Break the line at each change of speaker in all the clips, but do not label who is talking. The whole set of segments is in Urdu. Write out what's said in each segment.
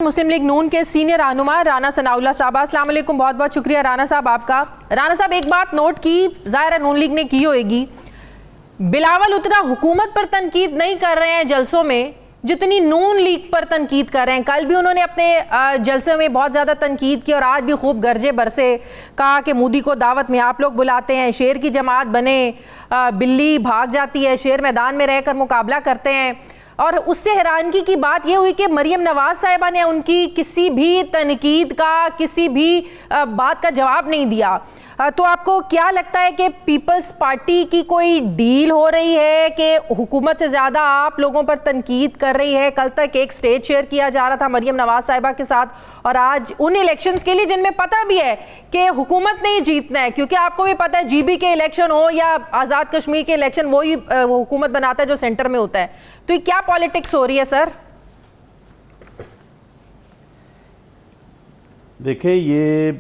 مسلم لیگ نون کے سینئر رہنما رانا ثناء اللہ صاحب، السلام علیکم، بہت بہت شکریہ رانا صاحب آپ کا۔ رانا صاحب ایک بات نوٹ کی، ظاہر ہے نون لیگ نے کی ہوئے گی، بلاول اتنا حکومت پر تنقید نہیں کر رہے ہیں جلسوں میں جتنی نون لیگ پر تنقید کر رہے ہیں۔ کل بھی انہوں نے اپنے جلسے میں بہت زیادہ تنقید کی اور آج بھی خوب گرجے برسے، کہا کہ مودی کو دعوت میں آپ لوگ بلاتے ہیں، شیر کی جماعت بنے، بلی بھاگ جاتی ہے، شیر میدان میں رہ کر مقابلہ کرتے ہیں۔ اور اس سے حیرانگی کی بات یہ ہوئی کہ مریم نواز صاحبہ نے ان کی کسی بھی تنقید کا، کسی بھی بات کا جواب نہیں دیا۔ تو آپ کو کیا لگتا ہے کہ پیپلز پارٹی کی کوئی ڈیل ہو رہی ہے کہ حکومت سے زیادہ آپ لوگوں پر تنقید کر رہی ہے؟ کل تک ایک سٹیج شیئر کیا جا رہا تھا مریم نواز صاحبہ کے ساتھ، اور آج ان الیکشنز کے لیے جن میں پتہ بھی ہے کہ حکومت نے ہی جیتنا ہے، کیونکہ آپ کو بھی پتہ ہے جی بی کے الیکشن ہو یا آزاد کشمیر کے الیکشن، وہی حکومت بناتا ہے جو سینٹر میں ہوتا ہے۔ تو یہ کیا پالیٹکس ہو رہی ہے سر؟
دیکھیں، یہ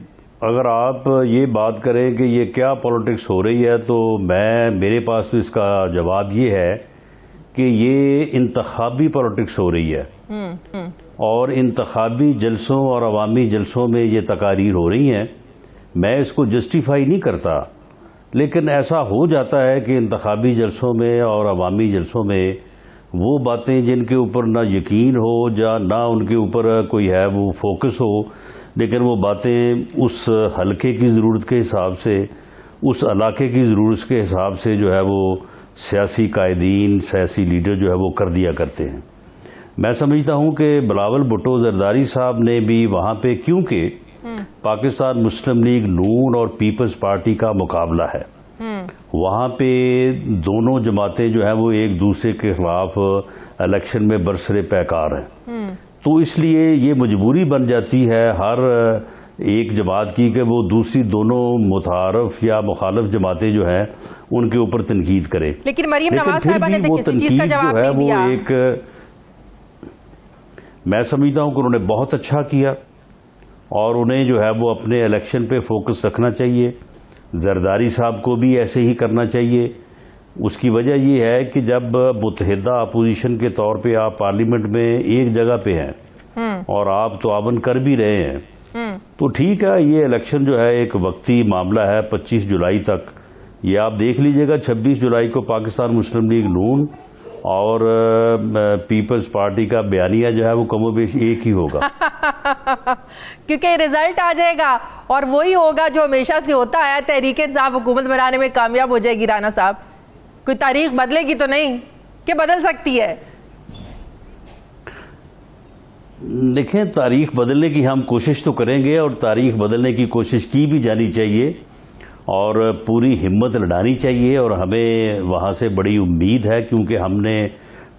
اگر آپ یہ بات کریں کہ یہ کیا پالیٹکس ہو رہی ہے تو میرے پاس تو اس کا جواب یہ ہے کہ یہ انتخابی پالیٹکس ہو رہی ہے، اور انتخابی جلسوں اور عوامی جلسوں میں یہ تقاریر ہو رہی ہیں۔ میں اس کو جسٹیفائی نہیں کرتا، لیکن ایسا ہو جاتا ہے کہ انتخابی جلسوں میں اور عوامی جلسوں میں وہ باتیں جن کے اوپر نہ یقین ہو یا نہ ان کے اوپر کوئی ہے وہ فوکس ہو، لیکن وہ باتیں اس حلقے کی ضرورت کے حساب سے، اس علاقے کی ضرورت کے حساب سے جو ہے وہ سیاسی قائدین، سیاسی لیڈر جو ہے وہ کر دیا کرتے ہیں۔ میں سمجھتا ہوں کہ بلاول بھٹو زرداری صاحب نے بھی وہاں پہ، کیونکہ پاکستان مسلم لیگ نون اور پیپلز پارٹی کا مقابلہ ہے، وہاں پہ دونوں جماعتیں جو ہیں وہ ایک دوسرے کے خلاف الیکشن میں برسر پیکار ہیں، تو اس لیے یہ مجبوری بن جاتی ہے ہر ایک جماعت کی کہ وہ دوسری دونوں متعارف یا مخالف جماعتیں جو ہیں ان کے اوپر تنقید کرے۔
لیکن مریم نواز صاحبہ نے کسی چیز کا جواب نہیں دیا۔
میں سمجھتا ہوں کہ انہوں نے بہت اچھا کیا، اور انہیں جو ہے وہ اپنے الیکشن پہ فوکس رکھنا چاہیے۔ زرداری صاحب کو بھی ایسے ہی کرنا چاہیے۔ اس کی وجہ یہ ہے کہ جب متحدہ اپوزیشن کے طور پہ آپ پارلیمنٹ میں ایک جگہ پہ ہیں اور آپ تعاون کر بھی رہے ہیں، تو ٹھیک ہے، یہ الیکشن جو ہے ایک وقتی معاملہ ہے 25 جولائی تک۔ یہ آپ دیکھ لیجئے گا 26 جولائی کو پاکستان مسلم لیگ نون اور پیپلز پارٹی کا بیانیہ جو ہے وہ کم و بیش ایک ہی ہوگا،
کیونکہ رزلٹ آ جائے گا اور وہی ہوگا جو ہمیشہ سے ہوتا ہے، تحریک انصاف حکومت بنانے میں کامیاب ہو جائے گی۔ رانا صاحب، کوئی تاریخ بدلے گی تو نہیں کہ بدل سکتی ہے؟
دیکھیں، تاریخ بدلنے کی ہم کوشش تو کریں گے، اور تاریخ بدلنے کی کوشش کی بھی جانی چاہیے اور پوری ہمت لڑانی چاہیے، اور ہمیں وہاں سے بڑی امید ہے، کیونکہ ہم نے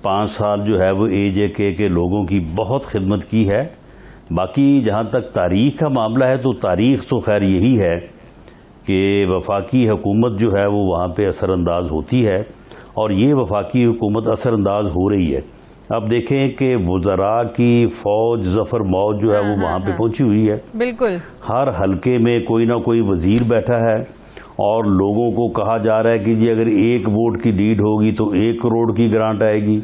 5 سال جو ہے وہ اے جے کے لوگوں کی بہت خدمت کی ہے۔ باقی جہاں تک تاریخ کا معاملہ ہے تو تاریخ تو خیر یہی ہے کہ وفاقی حکومت جو ہے وہ وہاں پہ اثر انداز ہوتی ہے، اور یہ وفاقی حکومت اثر انداز ہو رہی ہے۔ اب دیکھیں کہ وزراء کی فوج، ظفر موج جو ہے وہ وہاں پہ پہنچی ہوئی ہے،
بالکل
ہر حلقے میں کوئی نہ کوئی وزیر بیٹھا ہے، اور لوگوں کو کہا جا رہا ہے کہ جی اگر 1 ووٹ کی لیڈ ہوگی تو 1 کروڑ کی گرانٹ آئے گی،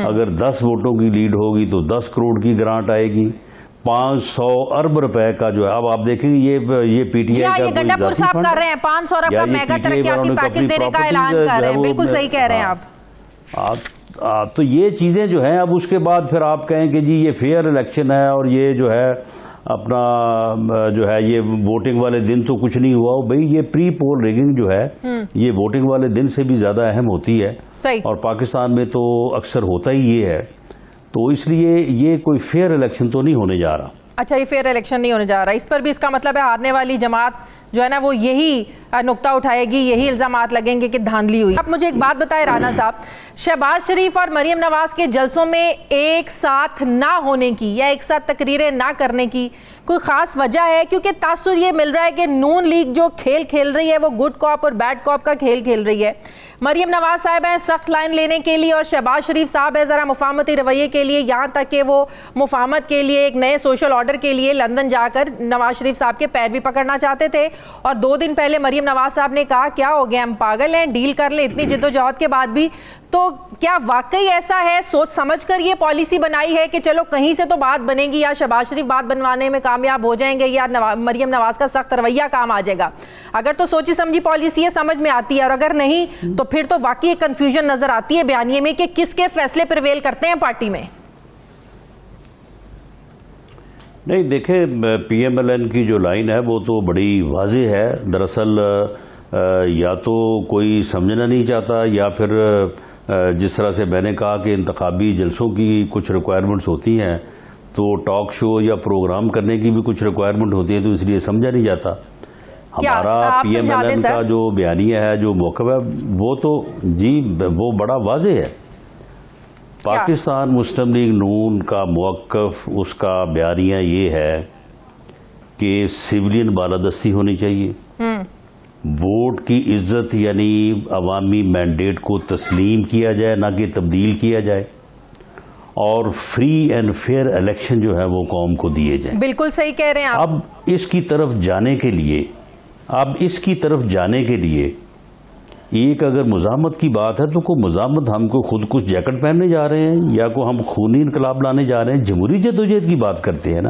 اگر 10 ووٹوں کی لیڈ ہوگی تو 10 کروڑ کی گرانٹ آئے گی، 500 ارب روپے کا جو ہے۔ اب آپ دیکھیں گے یہ پی ٹی آئی کا
یہ گنڈا پور صاحب کر رہے ہیں، 500 ارب کا میگا ترقیاتی پیکج دینے کا اعلان کر رہے ہیں، بالکل صحیح کہہ رہے ہیں آپ۔
تو یہ چیزیں جو ہیں، اب اس کے بعد پھر آپ کہیں کہ جی یہ فیئر الیکشن ہے، اور یہ جو ہے اپنا جو ہے یہ ووٹنگ والے دن تو کچھ نہیں ہوا۔ بھئی یہ پری پول ریگنگ جو ہے یہ ووٹنگ والے دن سے بھی زیادہ اہم ہوتی ہے، اور پاکستان میں تو اکثر ہوتا ہی یہ ہے، تو اس لیے یہ کوئی فیئر الیکشن تو نہیں ہونے جا رہا۔
اچھا، یہ فیئر الیکشن نہیں ہونے جا رہا، اس پر بھی اس کا مطلب ہے ہارنے والی جماعت جو ہے نا وہ یہی نقطہ اٹھائے گی، یہی الزامات لگیں گے کہ دھاندلی ہوئی۔ آپ مجھے ایک بات بتائیں رانا صاحب، شہباز شریف اور مریم نواز کے جلسوں میں ایک ساتھ نہ ہونے کی یا ایک ساتھ تقریریں نہ کرنے کی کوئی خاص وجہ ہے؟ کیونکہ تاثر یہ مل رہا ہے کہ نون لیگ جو کھیل کھیل رہی ہے وہ گڈ کاپ اور بیڈ کاپ کا کھیل کھیل رہی ہے۔ مریم نواز صاحب ہیں سخت لائن لینے کے لیے، اور شہباز شریف صاحب ہیں ذرا مفاہمتی رویے کے لیے، یہاں تک کہ وہ مفاہمت کے لیے ایک نئے سوشل آرڈر آرڈر کے لیے لندن جا کر نواز شریف صاحب کے پیر بھی پکڑنا چاہتے تھے, اور 2 دن پہلے مریم نواز صاحب نے کہا کیا ہو گیا, ہم پاگل ہیں, ڈیل کر لیں, اتنی جدوجہد کے بعد بھی. تو کیا واقعی ایسا ہے, سوچ سمجھ کر یہ پالیسی بنائی ہے کہ چلو کہیں سے تو بات بنے گی, یا شہباز شریف بات بنوانے میں کامیاب ہو جائیں گے, یا مریم نواز کا سخت رویہ کام آ جائے گا؟ اگر تو سوچی سمجھی پالیسی ہے, سمجھ میں آتی ہے, اور اگر نہیں تو پھر تو واقعی ایک کنفیوژن نظر آتی ہے بیانیے میں کہ کس کے فیصلے پریویل کرتے ہیں پارٹی میں.
نہیں دیکھیں, پی ایم ایل این کی جو لائن ہے وہ تو بڑی واضح ہے. دراصل یا تو کوئی سمجھنا نہیں چاہتا, یا پھر جس طرح سے میں نے کہا کہ انتخابی جلسوں کی کچھ ریکوائرمنٹس ہوتی ہیں, تو ٹاک شو یا پروگرام کرنے کی بھی کچھ ریکوائرمنٹ ہوتی ہے, تو اس لیے سمجھا نہیں جاتا. ہمارا پی ایم ایل این کا جو بیانیہ ہے, جو موقف ہے, وہ تو جی وہ بڑا واضح ہے. پاکستان مسلم لیگ نون کا موقف, اس کا بیانیہ یہ ہے کہ سویلین بالادستی ہونی چاہیے, ووٹ کی عزت یعنی عوامی مینڈیٹ کو تسلیم کیا جائے, نہ کہ تبدیل کیا جائے, اور فری اینڈ فیئر الیکشن جو ہے وہ قوم کو دیے جائیں.
بالکل صحیح کہہ رہے ہیں آپ.
اب اس کی طرف جانے کے لیے ایک اگر مزاحمت کی بات ہے, تو کوئی مزاحمت, ہم کو خود کچھ جیکٹ پہننے جا رہے ہیں, یا کو ہم خونی انقلاب لانے جا رہے ہیں. جمہوری جدوجہد کی بات کرتے ہیں نا,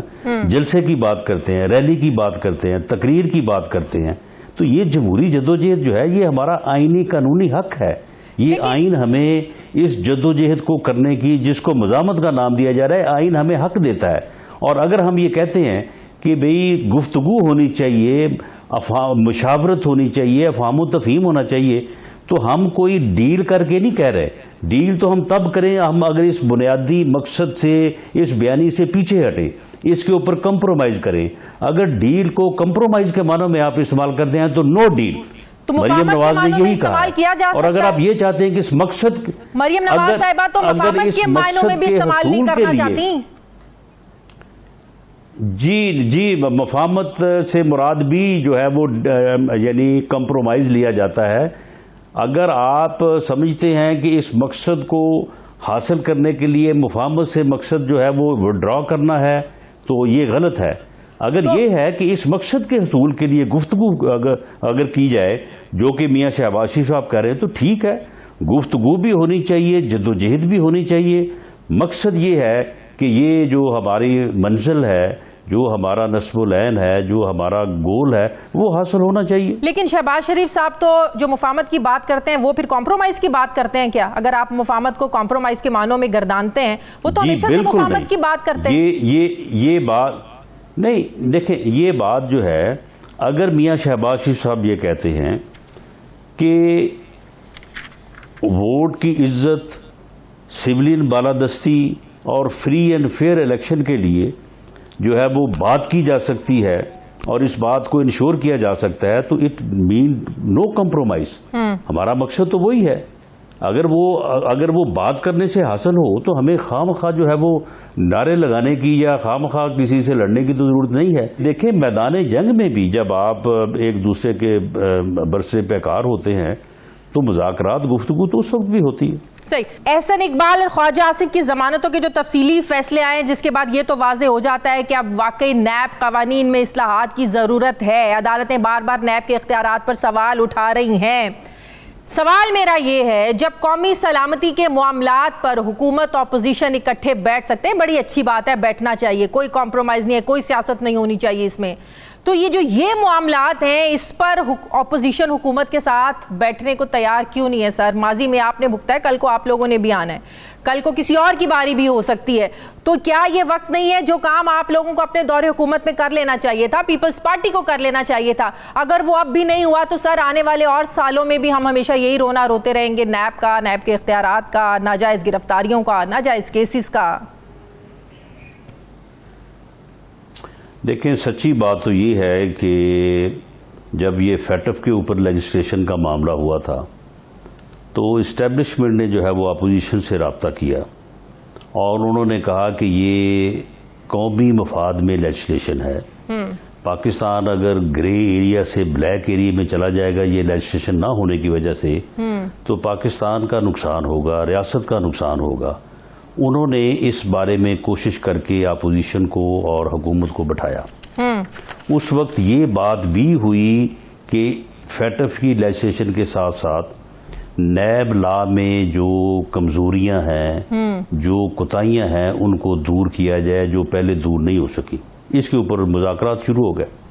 جلسے کی بات کرتے ہیں, ریلی کی بات کرتے ہیں, تقریر کی بات کرتے ہیں. تو یہ جمہوری جدوجہد جو ہے یہ ہمارا آئینی قانونی حق ہے. یہ آئین ہمیں اس جدوجہد کو کرنے کی, جس کو مزاحمت کا نام دیا جا رہا ہے, آئین ہمیں حق دیتا ہے. اور اگر ہم یہ کہتے ہیں کہ بھئی گفتگو ہونی چاہیے, مشاورت ہونی چاہیے, افہام و تفہیم ہونا چاہیے, تو ہم کوئی ڈیل کر کے نہیں کہہ رہے. ڈیل تو ہم تب کریں ہم اگر اس بنیادی مقصد سے, اس بیانی سے پیچھے ہٹیں, اس کے اوپر کمپرومائز کریں. اگر ڈیل کو کمپرومائز کے معنوں میں آپ استعمال کرتے ہیں تو نو ڈیل. مریم نواز نے یہی کہا ہے. اور اگر آپ یہ چاہتے ہیں کہ اس مقصد,
مریم نواز صاحبہ تو مفاہمت کے معنوں میں بھی استعمال نہیں کرنا چاہتی.
جی مفاہمت سے مراد بھی جو ہے وہ یعنی کمپرومائز لیا جاتا ہے. اگر آپ سمجھتے ہیں کہ اس مقصد کو حاصل کرنے کے لیے مفاہمت سے مقصد جو ہے وہ ودرا کرنا ہے, تو یہ غلط ہے. اگر یہ ہے کہ اس مقصد کے حصول کے لیے گفتگو اگر کی جائے, جو کہ میاں شہباز شریف صاحب کہہ رہے ہیں, تو ٹھیک ہے, گفتگو بھی ہونی چاہیے, جدوجہد بھی ہونی چاہیے. مقصد یہ ہے کہ یہ جو ہماری منزل ہے, جو ہمارا نصب العین ہے, جو ہمارا گول ہے, وہ حاصل ہونا چاہیے.
لیکن شہباز شریف صاحب تو جو مفاہمت کی بات کرتے ہیں وہ پھر کمپرومائز کی بات کرتے ہیں کیا؟ اگر آپ مفاہمت کو کمپرومائز کے معنوں میں گردانتے ہیں, وہ تو ہمیشہ سے مفاہمت کی بات کرتے ہیں.
یہ بات نہیں, دیکھیں یہ بات جو ہے, اگر میاں شہباز شریف صاحب یہ کہتے ہیں کہ ووٹ کی عزت, سویلین بالادستی اور فری اینڈ فیئر الیکشن کے لیے جو ہے وہ بات کی جا سکتی ہے, اور اس بات کو انشور کیا جا سکتا ہے, تو اٹ مین نو کمپرومائز. ہمارا مقصد تو وہی ہے. اگر وہ بات کرنے سے حاصل ہو, تو ہمیں خواہ مخواہ جو ہے وہ نعرے لگانے کی یا خواہ مخواہ کسی سے لڑنے کی تو ضرورت نہیں ہے. دیکھیں میدان جنگ میں بھی جب آپ ایک دوسرے کے برسے پیکار ہوتے ہیں, تو مذاکرات, گفتگو تو اس وقت بھی ہوتی ہے.
صحیح. احسن اقبال اور خواجہ آصف کی ضمانتوں کے جو تفصیلی فیصلے آئے, جس کے بعد یہ تو واضح ہو جاتا ہے کہ اب واقعی نیب قوانین میں اصلاحات کی ضرورت ہے. عدالتیں بار بار نیب کے اختیارات پر سوال اٹھا رہی ہیں. سوال میرا یہ ہے, جب قومی سلامتی کے معاملات پر حکومت اپوزیشن اکٹھے بیٹھ سکتے ہیں, بڑی اچھی بات ہے, بیٹھنا چاہیے, کوئی کمپرومائز نہیں ہے, کوئی سیاست نہیں ہونی چاہیے اس میں, تو یہ معاملات ہیں, اس پر اپوزیشن حکومت کے ساتھ بیٹھنے کو تیار کیوں نہیں ہے سر؟ ماضی میں آپ نے بھگتا ہے, کل کو آپ لوگوں نے بھی آنا ہے, کل کو کسی اور کی باری بھی ہو سکتی ہے. تو کیا یہ وقت نہیں ہے جو کام آپ لوگوں کو اپنے دور حکومت میں کر لینا چاہیے تھا, پیپلز پارٹی کو کر لینا چاہیے تھا؟ اگر وہ اب بھی نہیں ہوا تو سر آنے والے اور سالوں میں بھی ہم ہمیشہ یہی رونا روتے رہیں گے, نیب کا, نیب کے اختیارات کا, ناجائز گرفتاریوں کا, ناجائز کیسز کا.
دیکھیں سچی بات تو یہ ہے کہ جب یہ فیٹف کے اوپر لیجسلیشن کا معاملہ ہوا تھا, تو اسٹیبلشمنٹ نے جو ہے وہ اپوزیشن سے رابطہ کیا, اور انہوں نے کہا کہ یہ قومی مفاد میں لیجسلیشن ہے. پاکستان اگر گرے ایریا سے بلیک ایریا میں چلا جائے گا یہ لیجسلیشن نہ ہونے کی وجہ سے, تو پاکستان کا نقصان ہوگا, ریاست کا نقصان ہوگا. انہوں نے اس بارے میں کوشش کر کے اپوزیشن کو اور حکومت کو بٹھایا. اس وقت یہ بات بھی ہوئی کہ فیٹف کی لیجسلیشن کے ساتھ ساتھ نیب لا میں جو کمزوریاں ہیں، جو کوتاہیاں ہیں، ان کو دور کیا جائے جو پہلے دور نہیں ہو سکی. اس کے اوپر مذاکرات شروع ہو گئے.